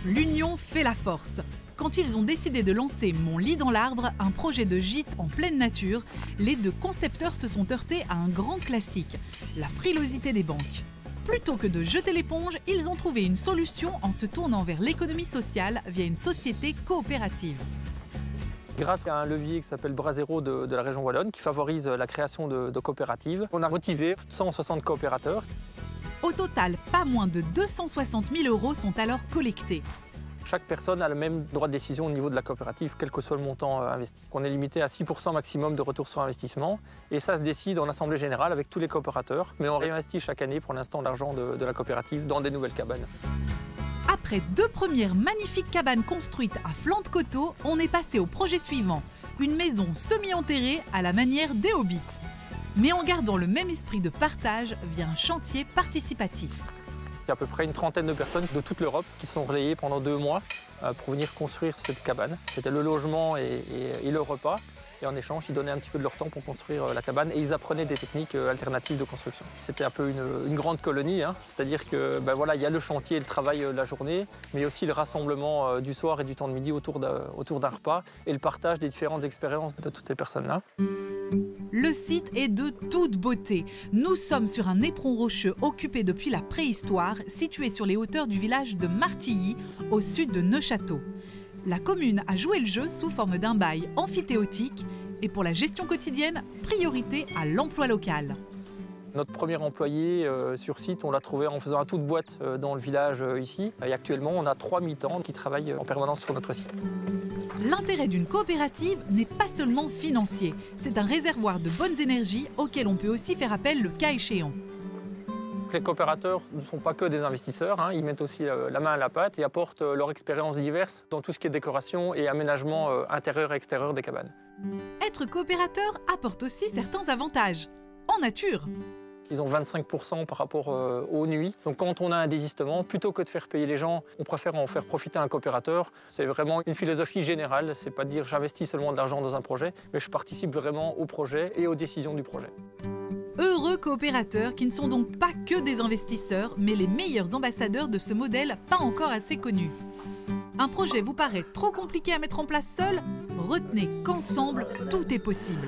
L'union fait la force. Quand ils ont décidé de lancer Mon lit dans l'arbre, un projet de gîte en pleine nature, les deux concepteurs se sont heurtés à un grand classique, la frilosité des banques. Plutôt que de jeter l'éponge, ils ont trouvé une solution en se tournant vers l'économie sociale via une société coopérative. Grâce à un levier qui s'appelle Brasero de la région wallonne, qui favorise la création de coopératives, on a motivé 160 coopérateurs. Au total, pas moins de 260 000 € sont alors collectés. Chaque personne a le même droit de décision au niveau de la coopérative, quel que soit le montant investi. On est limité à 6% maximum de retour sur investissement et ça se décide en assemblée générale avec tous les coopérateurs. Mais on réinvestit chaque année pour l'instant l'argent de la coopérative dans des nouvelles cabanes. Après 2 premières magnifiques cabanes construites à flanc de coteau, on est passé au projet suivant, une maison semi-enterrée à la manière des Hobbits. Mais en gardant le même esprit de partage via un chantier participatif. Il y a à peu près une trentaine de personnes de toute l'Europe qui sont relayées pendant 2 mois pour venir construire cette cabane. C'était le logement et le repas. Et en échange, ils donnaient un petit peu de leur temps pour construire la cabane et ils apprenaient des techniques alternatives de construction. C'était un peu une grande colonie, hein. C'est-à-dire que voilà, il y a le chantier et le travail la journée, mais aussi le rassemblement du soir et du temps de midi autour d'un repas et le partage des différentes expériences de toutes ces personnes-là. Le site est de toute beauté. Nous sommes sur un éperon rocheux occupé depuis la préhistoire, situé sur les hauteurs du village de Martilly, au sud de Neufchâteau. La commune a joué le jeu sous forme d'un bail amphithéotique et pour la gestion quotidienne, priorité à l'emploi local. Notre premier employé sur site, on l'a trouvé en faisant un tout de boîte dans le village ici. Et actuellement, on a 3 mi-temps qui travaillent en permanence sur notre site. L'intérêt d'une coopérative n'est pas seulement financier. C'est un réservoir de bonnes énergies auquel on peut aussi faire appel le cas échéant. Les coopérateurs ne sont pas que des investisseurs, hein. Ils mettent aussi la main à la pâte et apportent leur expérience diverse dans tout ce qui est décoration et aménagement intérieur et extérieur des cabanes. Être coopérateur apporte aussi certains avantages. En nature. Ils ont 25% par rapport aux nuits. Donc quand on a un désistement, plutôt que de faire payer les gens, on préfère en faire profiter un coopérateur. C'est vraiment une philosophie générale. C'est pas de dire j'investis seulement de l'argent dans un projet, mais je participe vraiment au projet et aux décisions du projet. Heureux coopérateurs qui ne sont donc pas que des investisseurs, mais les meilleurs ambassadeurs de ce modèle pas encore assez connu. Un projet vous paraît trop compliqué à mettre en place seul? Retenez qu'ensemble, tout est possible.